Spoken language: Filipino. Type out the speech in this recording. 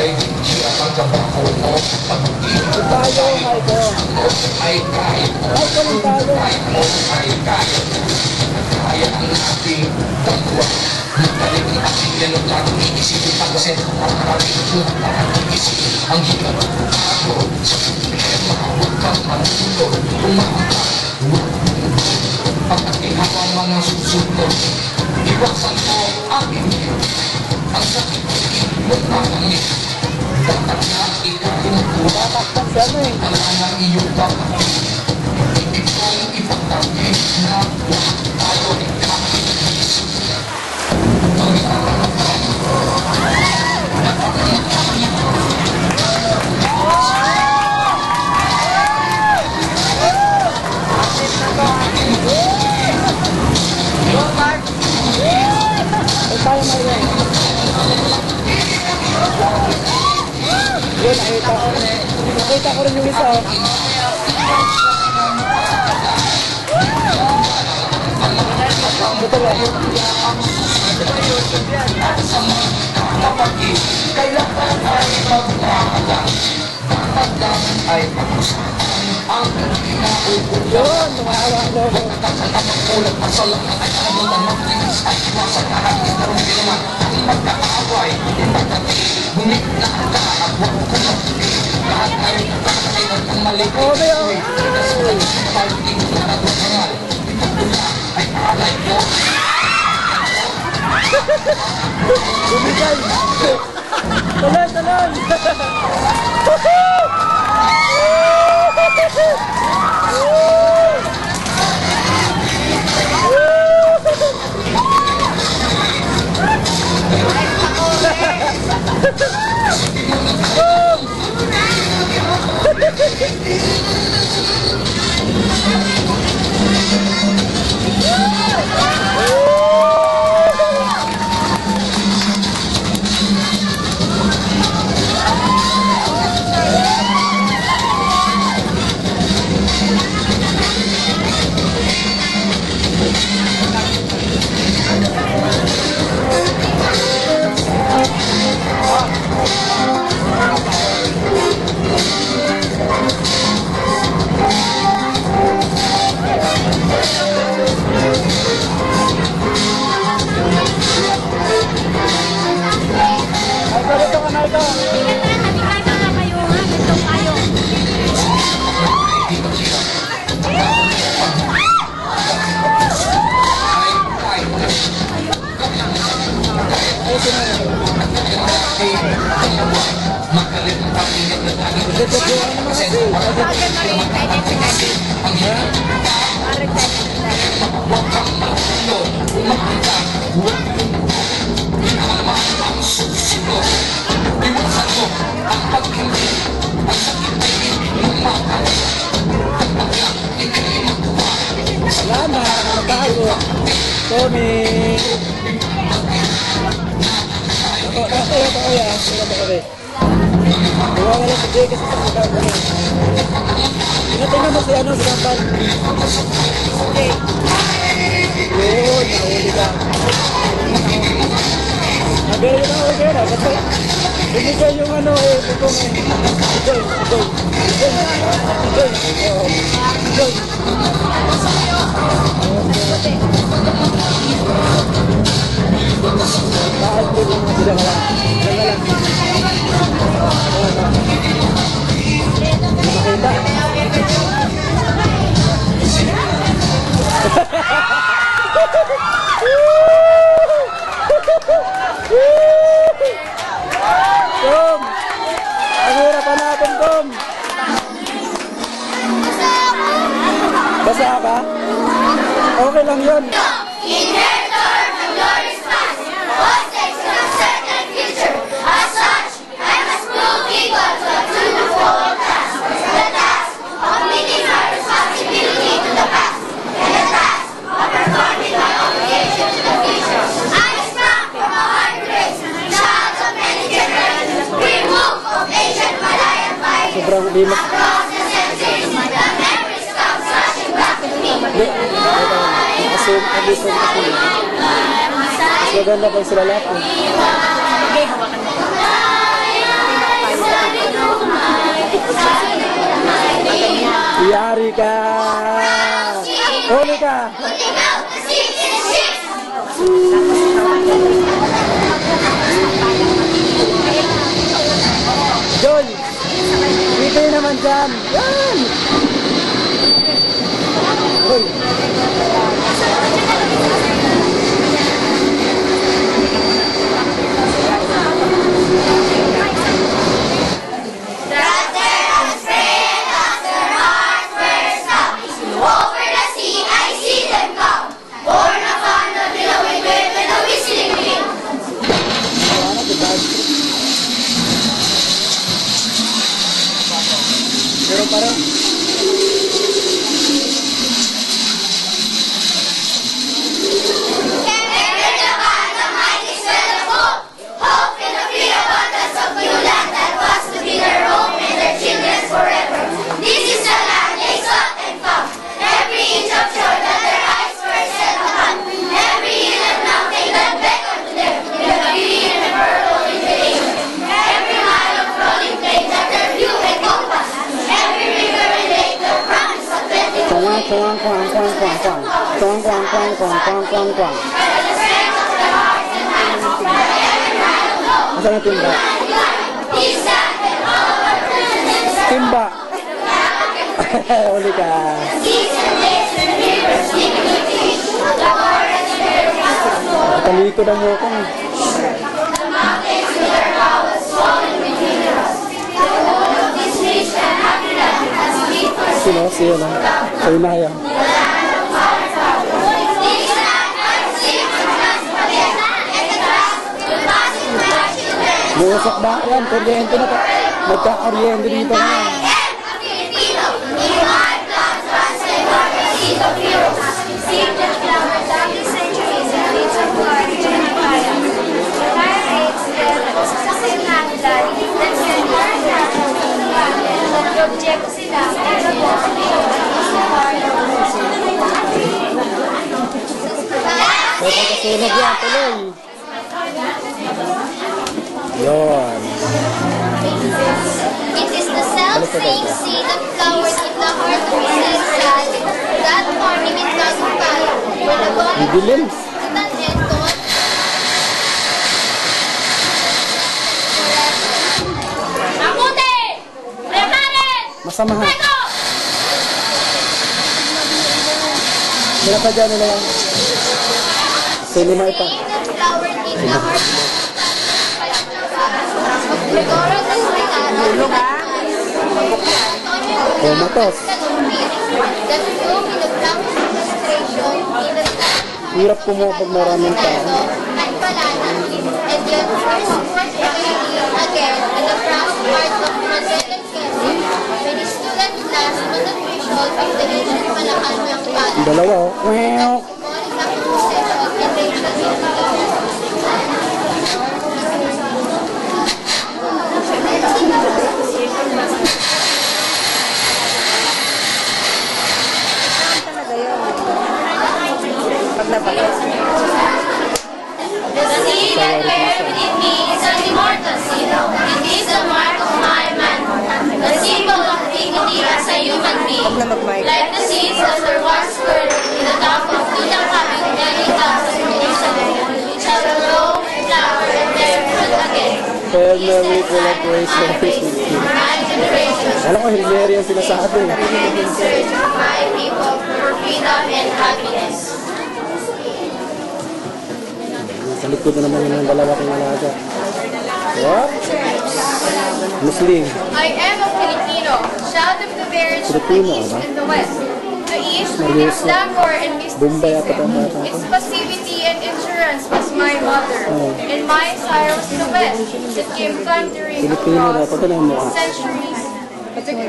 ay hindi ang trabaho mo. Tayo, Michael. Ay kahit Michael, ang tayo. ay kahit kaya ang ating kapwa. Magaling ang ating ganun lagong iisipin ang kasi ang iisipin ang hirap ako sa problema. Huwag kang manulog, umangka. Ang ating hawang mga susunod. Iwasan mo ang inyo. Ang sakit mo mamamit. Dapat na ikaw yung Tatakpan siya mo eh. ang ang iyong kapatid. Ibig kong ipagtangi na lahat tayo ay kakainisip. Ay, tayo, Michael. Yun, nakita ko. Nakita ko rin yung isa. Oh. Ito lang. Kapatid, kailangan ay magmamalang. Dapat ay pag-usapan ang kinauulan. Yun, tumawa ko. Ulat ang salang at kanamutan magtinis at iwasan na hangis na rin naman ang magkakaaway. Bumit na ang at huwag ko magtinis. Lahat ay nakakailan ang mali. Oh, may oh. Pagdating na natutungan, ito na ay alay mo. Bumigay. Tuloy, tuloy. Michael, ito ka, Michael. Ay, Magaling ang pagingit na dahil ito po ang mga kasi. ang hirap. Huwag kang matulog, umangka. Huwag naman ang susunod. Iwasan mo ang pag-hindi. Ang sakit ay hindi makan. Dapat lang ikay magkuha. Salamat, natago. Tommy. Ako yan. Buwa ka lang si Jay kasi sa mga gano'n. Tingnan mo si ano, si Kampal. Yun, nahuli ka. Nagaya na ako kaya na. Kasi binigay yung ano eh. Bukong eh. Joy. Bakit po yung mga sila ka lang? Sila ka lang. Makita. Tom! Ang hirapan natin, Tom! Basa ka? Okay lang yun. Inheritor of glorious past, hostage to a certain future. As such, I must prove equal to the full task. The task of meeting my responsibility to the past, and the task of performing my obligation to the future. I sprung from a hard race, child of many generations, remove of ancient Malayan vibes. Sobrang limak. Across the centuries, the memories come flashing back to me. Kasi nag-listen kasi yun. Mas maganda pag sila lahat. Okay, hawakan mo. Dito yun naman dyan. Yan! Uy! Over the sea, I see them come. Born upon the billowing wave with a whistling wind. Ano, diba? Pero parang, Enter Japan, the mighty swell of hope. Hope in the free abundance of new land that was to be their home and their children's forever. This is the land they sought and found. Every inch of shore that their eyes were set upon. Every hill and mountain that beckoned to them. With the beauty and the pearl of invitation. Every mile of rolling plain that their view encompassed. Every river and lake the promise of plenty. kwang, kwang, kwang, kwang, kwang, kwang. Kwang, kwang, kwang, kwang, kwang, kwang, kwang. By the strength of the heart and hands of every mile of hope. Asan ang timba? This land and all of our presidents. Timba! Uli ka. Seas and lakes and rivers deep in the beach. The forests bear fruit. Talikod ang mukha. The mountains with their bowels swollen with minerals. The whole of this rich and happy land has been for Sino? Siya na. Sa'yo na yan. this land has seen the transparent and the grass will pass in my children. Buusak ba? Yan, kuryente na to. Magka-kuryente dito na. I am a Filipino. In my blood runs the immortal seed of heroes. Seed that flowered down the centuries and leaves of glory to empire. The fire rates the same handlan that can learn that object sila at the May pagkasunog yan, tuloy. Yun. It is the self-same seed that flowered in the heart of Israel, that morning in Tagumpaya, when the body Didilim. Tanento Mabuti! Prepare! Masama ha. Tego! Pinapadya nila yan. Cinema ipa. Seed that flowered in the heart of Gregorio del Ricaro, Comatose. that flew in the black frustration in the Hirap kumuha pag maraming tao. at Palanan, and yet first forth again in the proud heart of Manuel and Quezon, when he stood at last on the threshold of the ancient Malacanang Palace. Dalawa oh. Wow. Symbolic of the possession and ancient civilization. The seed that bears within me is an immortal seed. It is the mark of my manhood, the symbol of dignity as a human being. Like the seeds that were once burned in the top of Tutankhamun many thousands of years ago, shall grow, flower, and bear fruit again. Hail Mary, full of grace, the Lord is with you. My generation Alam ko, Hail Mary ang sinasabi. in search of my people for freedom and happiness. Sa likod na naman yung dalawa kong alaga. What? Muslim. I am a Filipino, child of the marriage of the Filipino, East ba? and the West. The East Seryoso. is Lahore and Bombay mysticism. ata ang bata ko. Its passivity and endurance was my mother, Oh. and my sire was the West that came thundering Filipino across dapat na yung mukha. centuries.